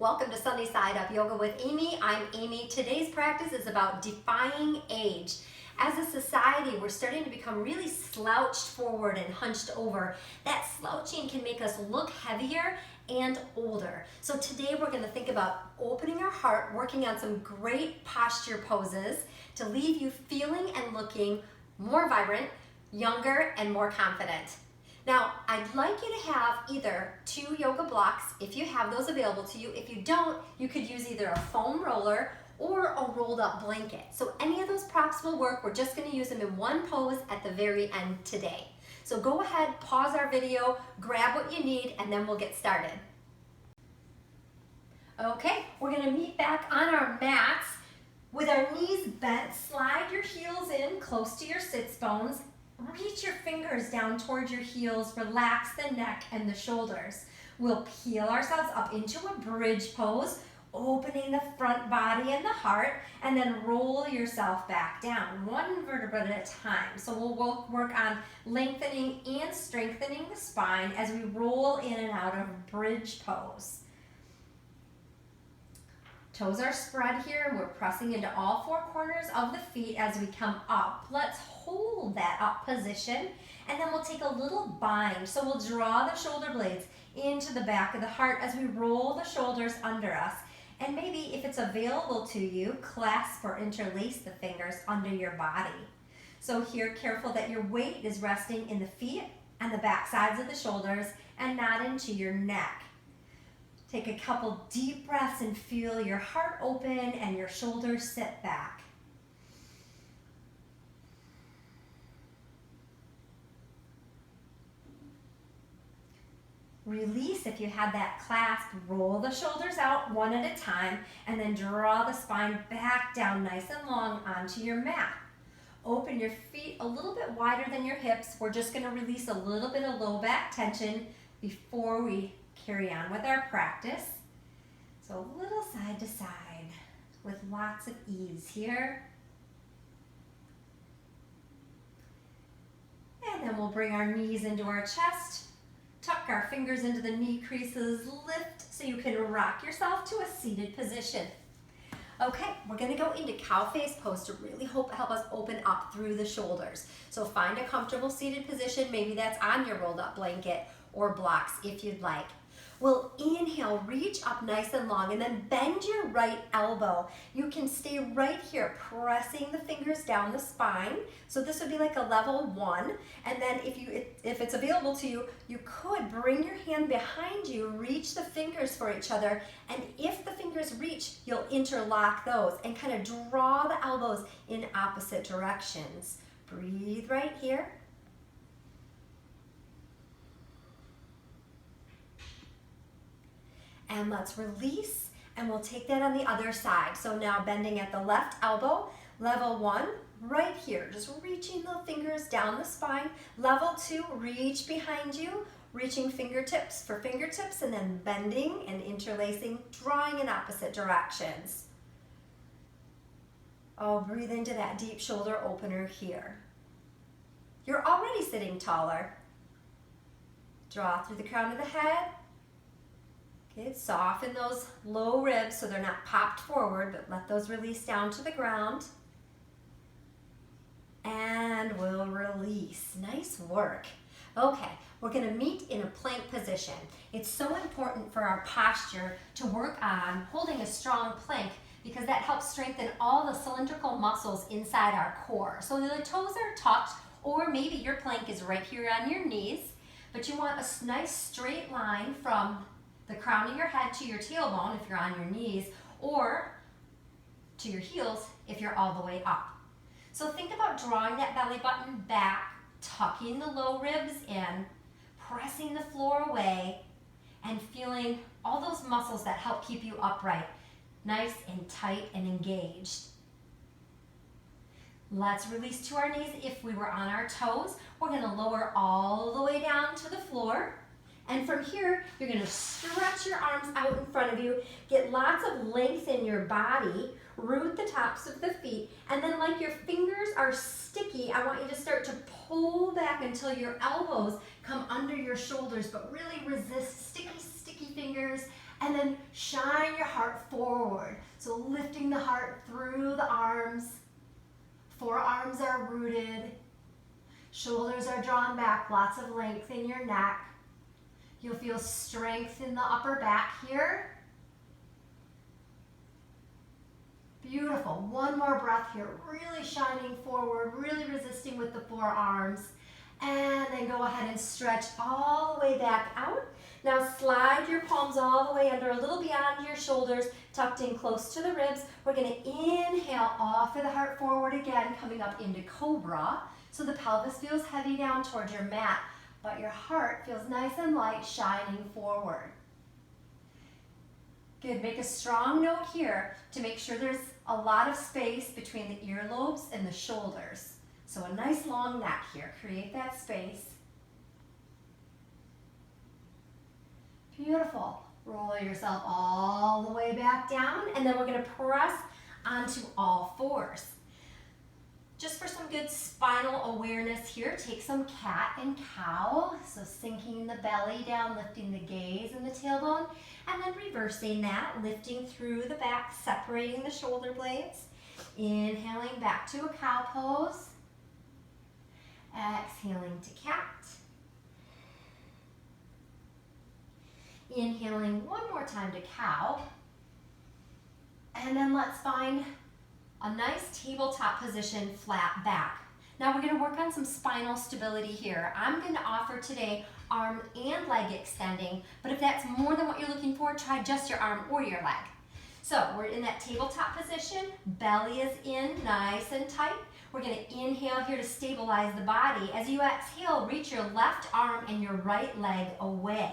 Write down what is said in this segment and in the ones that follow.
Welcome to Sunny Side Up Yoga with Amy. I'm Amy. Today's practice is about defying age. As a society, we're starting to become really slouched forward and hunched over. That slouching can make us look heavier and older. So today we're going to think about opening our heart, working on some great posture poses to leave you feeling and looking more vibrant, younger, and more confident. Now, I'd like you to have either 2 yoga blocks if you have those available to you. If you don't, you could use either a foam roller or a rolled up blanket. So any of those props will work. We're just going to use them in one pose at the very end today. So go ahead, pause our video, grab what you need, and then we'll get started. Okay, we're going to meet back on our mats with our knees bent. Slide your heels in close to your sits bones. Reach your fingers down towards your heels, relax the neck and the shoulders. We'll peel ourselves up into a bridge pose, opening the front body and the heart, and then roll yourself back down, one vertebra at a time. So we'll work on lengthening and strengthening the spine as we roll in and out of bridge pose. Toes are spread here, and we're pressing into all 4 corners of the feet as we come up. Let's hold that up position, and then we'll take a little bind. So we'll draw the shoulder blades into the back of the heart as we roll the shoulders under us. And maybe if it's available to you, clasp or interlace the fingers under your body. So here, careful that your weight is resting in the feet and the back sides of the shoulders and not into your neck. Take a couple deep breaths and feel your heart open and your shoulders sit back. Release if you had that clasp. Roll the shoulders out one at a time and then draw the spine back down nice and long onto your mat. Open your feet a little bit wider than your hips. We're just going to release a little bit of low back tension before we carry on with our practice. So a little side to side with lots of ease here. And then we'll bring our knees into our chest, tuck our fingers into the knee creases, lift so you can rock yourself to a seated position. Okay, we're going to go into cow face pose to really help us open up through the shoulders. So find a comfortable seated position. Maybe that's on your rolled up blanket or blocks if you'd like. We'll inhale, reach up nice and long, and then bend your right elbow. You can stay right here, pressing the fingers down the spine. So this would be like a level 1. And then if it's available to you, you could bring your hand behind you, reach the fingers for each other, and if the fingers reach, you'll interlock those and kind of draw the elbows in opposite directions. Breathe right here. And let's release, and we'll take that on the other side. So now bending at the left elbow, level 1, right here, just reaching the fingers down the spine. Level 2, reach behind you, reaching fingertips for fingertips, and then bending and interlacing, drawing in opposite directions. Oh, breathe into that deep shoulder opener here. You're already sitting taller. Draw through the crown of the head. Okay, soften those low ribs so they're not popped forward, but let those release down to the ground. And we'll release. Nice work. Okay, we're going to meet in a plank position. It's so important for our posture to work on holding a strong plank because that helps strengthen all the cylindrical muscles inside our core. So the toes are tucked, or maybe your plank is right here on your knees, but you want a nice straight line from the crown of your head to your tailbone if you're on your knees, or to your heels if you're all the way up. So think about drawing that belly button back, tucking the low ribs in, pressing the floor away, and feeling all those muscles that help keep you upright, nice and tight and engaged. Let's release to our knees. If we were on our toes, we're going to lower all the way down to the floor. And from here, you're going to stretch your arms out in front of you, get lots of length in your body, root the tops of the feet, and then like your fingers are sticky, I want you to start to pull back until your elbows come under your shoulders, but really resist sticky fingers, and And then shine your heart forward. So lifting the heart through the arms. Forearms are rooted. Shoulders are drawn back, lots of length in your neck. You'll feel strength in the upper back here. Beautiful. One more breath here. Really shining forward, really resisting with the forearms. And then go ahead and stretch all the way back out. Now slide your palms all the way under, a little beyond your shoulders, tucked in close to the ribs. We're going to inhale, offer the heart forward again, coming up into cobra. So the pelvis feels heavy down towards your mat, but your heart feels nice and light, shining forward. Good, make a strong note here to make sure there's a lot of space between the earlobes and the shoulders. So a nice long neck here, create that space. Beautiful. Roll yourself all the way back down, and then we're going to press onto all fours. Just for some good spinal awareness here, take some cat and cow. So sinking the belly down, lifting the gaze and the tailbone, and then reversing that, lifting through the back, separating the shoulder blades. Inhaling back to a cow pose. Exhaling to cat. Inhaling one more time to cow. And then let's find a nice tabletop position, flat back. Now we're going to work on some spinal stability here. I'm going to offer today arm and leg extending, but if that's more than what you're looking for, try just your arm or your leg. So we're in that tabletop position, belly is in, nice and tight. We're going to inhale here to stabilize the body. As you exhale, reach your left arm and your right leg away.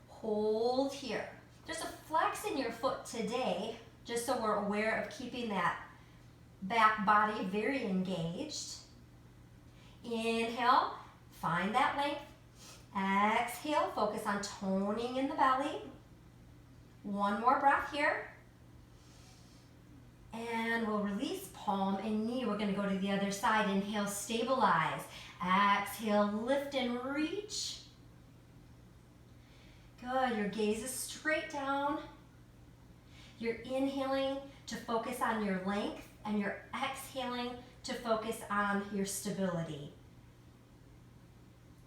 Hold here. There's a flex in your foot today, just so we're aware of keeping that back body very engaged. Inhale, find that length. Exhale, focus on toning in the belly. One more breath here. And we'll release palm and knee. We're going to go to the other side. Inhale, stabilize. Exhale, lift and reach. Good. Your gaze is straight down. You're inhaling to focus on your length, and you're exhaling to focus on your stability.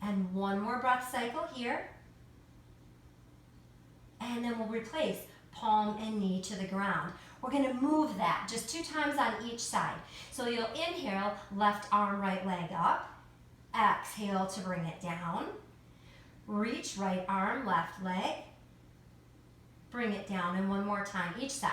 And one more breath cycle here. And then we'll replace palm and knee to the ground. We're going to move that just 2 times on each side. So you'll inhale, left arm, right leg up. Exhale to bring it down. Reach right arm, left leg. Bring it down, and one more time each side.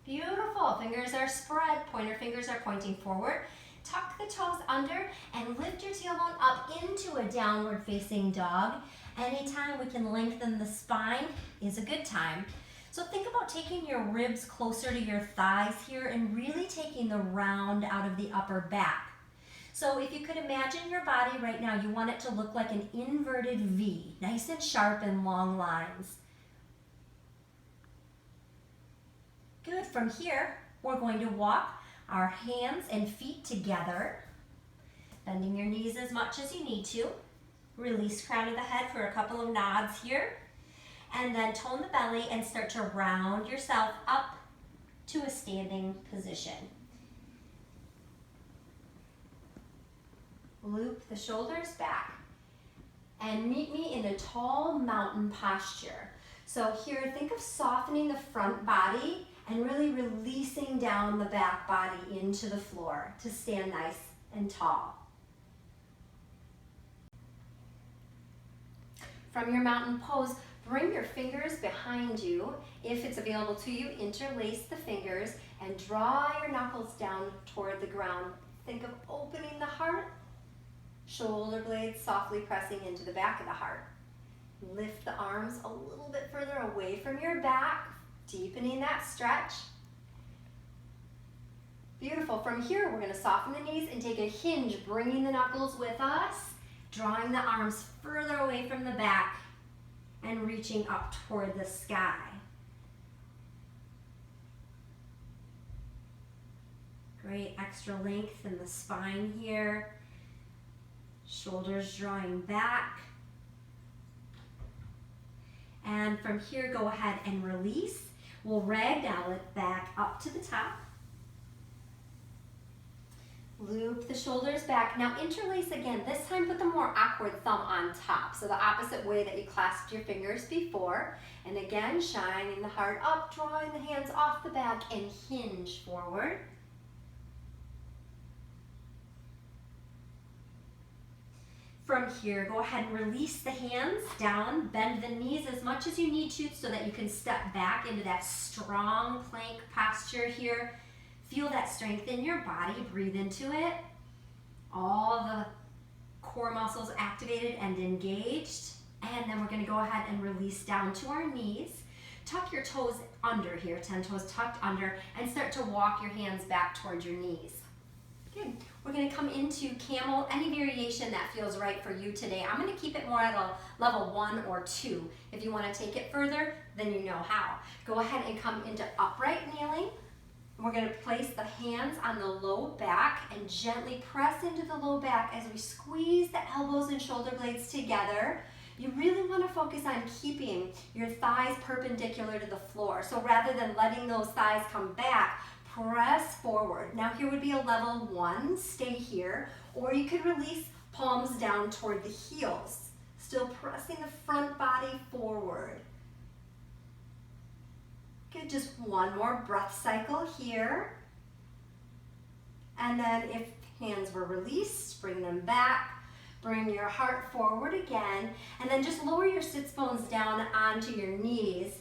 Beautiful. Fingers are spread. Pointer fingers are pointing forward. Tuck the toes under and lift your tailbone up into a downward facing dog. Anytime we can lengthen the spine is a good time. So think about taking your ribs closer to your thighs here and really taking the round out of the upper back. So if you could imagine your body right now, you want it to look like an inverted V, nice and sharp and long lines. Good. From here, we're going to walk our hands and feet together, bending your knees as much as you need to. Release crown of the head for a couple of nods here. And then tone the belly and start to round yourself up to a standing position. Loop the shoulders back and meet me in a tall mountain posture. So here, think of softening the front body and really releasing down the back body into the floor to stand nice and tall. From your mountain pose, bring your fingers behind you. If it's available to you, interlace the fingers and draw your knuckles down toward the ground. Think of opening the heart, shoulder blades softly pressing into the back of the heart. Lift the arms a little bit further away from your back, deepening that stretch. Beautiful. From here, we're going to soften the knees and take a hinge, bringing the knuckles with us, drawing the arms further away from the back and reaching up toward the sky. Great extra length in the spine here. Shoulders drawing back. And from here, go ahead and release. We'll ragdoll it back up to the top. Loop the shoulders back. Now interlace again. This time put the more awkward thumb on top. So the opposite way that you clasped your fingers before. And again, shining the heart up, drawing the hands off the back and hinge forward. From here, go ahead and release the hands down, bend the knees as much as you need to so that you can step back into that strong plank posture here. Feel that strength in your body, breathe into it. All the core muscles activated and engaged. And then we're gonna go ahead and release down to our knees. Tuck your toes under here, 10 toes tucked under, and start to walk your hands back towards your knees. Good. We're going to come into camel, any variation that feels right for you today. I'm going to keep it more at a level 1 or 2. If you want to take it further, then you know how. Go ahead and come into upright kneeling. We're going to place the hands on the low back and gently press into the low back as we squeeze the elbows and shoulder blades together. You really want to focus on keeping your thighs perpendicular to the floor. So rather than letting those thighs come back, press forward. Now here would be a level 1, stay here, or you could release palms down toward the heels, still pressing the front body forward. Good, just one more breath cycle here. And then if hands were released, bring them back, bring your heart forward again, and then just lower your sits bones down onto your knees.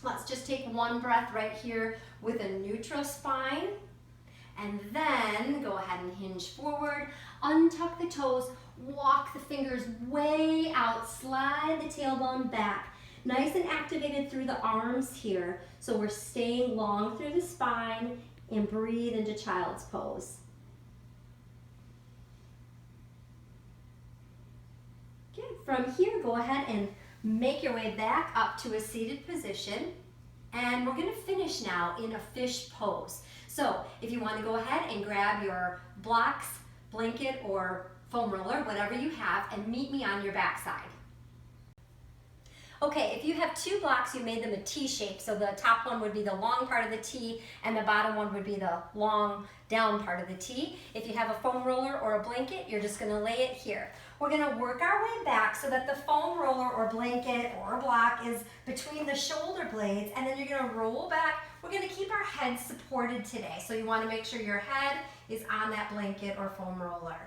Let's just take one breath right here with a neutral spine. And then go ahead and hinge forward, untuck the toes, walk the fingers way out, slide the tailbone back. Nice and activated through the arms here. So we're staying long through the spine and breathe into child's pose. Good. From here, go ahead and make your way back up to a seated position, and we're going to finish now in a fish pose. So if you want to go ahead and grab your blocks, blanket, or foam roller, whatever you have, and meet me on your backside. Okay, if you have 2 blocks, you made them a T shape. So the top one would be the long part of the T, and the bottom one would be the long down part of the T. If you have a foam roller or a blanket, you're just going to lay it here. We're going to work our way back so that the foam roller or blanket or block is between the shoulder blades, and then you're going to roll back. We're going to keep our head supported today. So you want to make sure your head is on that blanket or foam roller.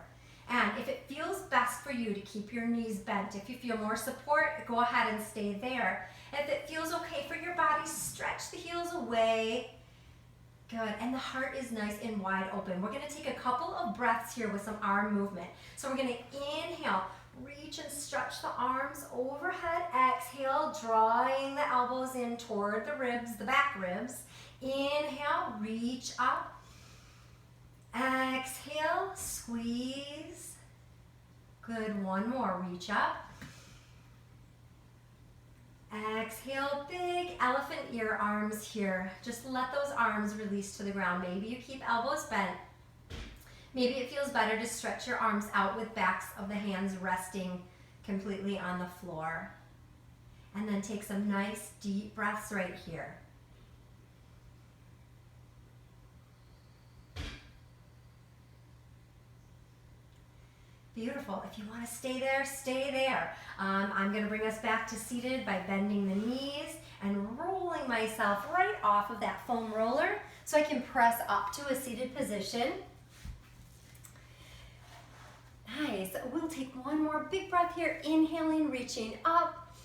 And if it feels best for you to keep your knees bent, if you feel more support, go ahead and stay there. If it feels okay for your body, stretch the heels away. Good, and the heart is nice and wide open. We're gonna take a couple of breaths here with some arm movement. So we're gonna inhale, reach and stretch the arms overhead. Exhale, drawing the elbows in toward the ribs, the back ribs. Inhale, reach up. Exhale, squeeze. Good, one more, reach up. Exhale, big elephant ear arms here. Just let those arms release to the ground. Maybe you keep elbows bent. Maybe it feels better to stretch your arms out with backs of the hands resting completely on the floor. And then take some nice deep breaths right here. Beautiful. If you want to stay there, stay there. I'm going to bring us back to seated by bending the knees and rolling myself right off of that foam roller so I can press up to a seated position. Nice. We'll take one more big breath here. Inhaling, reaching up.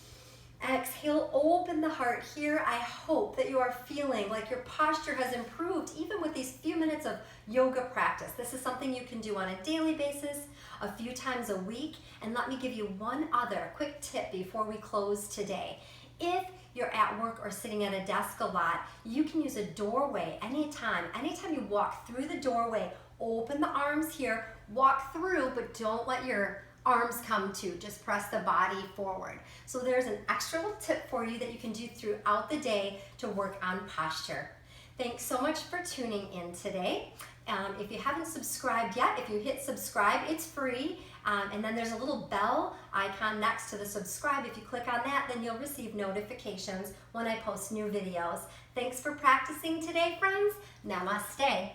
Exhale, open the heart here. I hope that you are feeling like your posture has improved even with these few minutes of yoga practice. This is something you can do on a daily basis, a few times a week. And let me give you one other quick tip before we close today. If you're at work or sitting at a desk a lot, you can use a doorway anytime. Anytime you walk through the doorway, open the arms here, walk through, but don't let your arms come to, just press the body forward. So there's an extra little tip for you that you can do throughout the day to work on posture. Thanks so much for tuning in today. If you haven't subscribed yet, if you hit subscribe, it's free. And then there's a little bell icon next to the subscribe. If you click on that, then you'll receive notifications when I post new videos. Thanks for practicing today, friends. Namaste.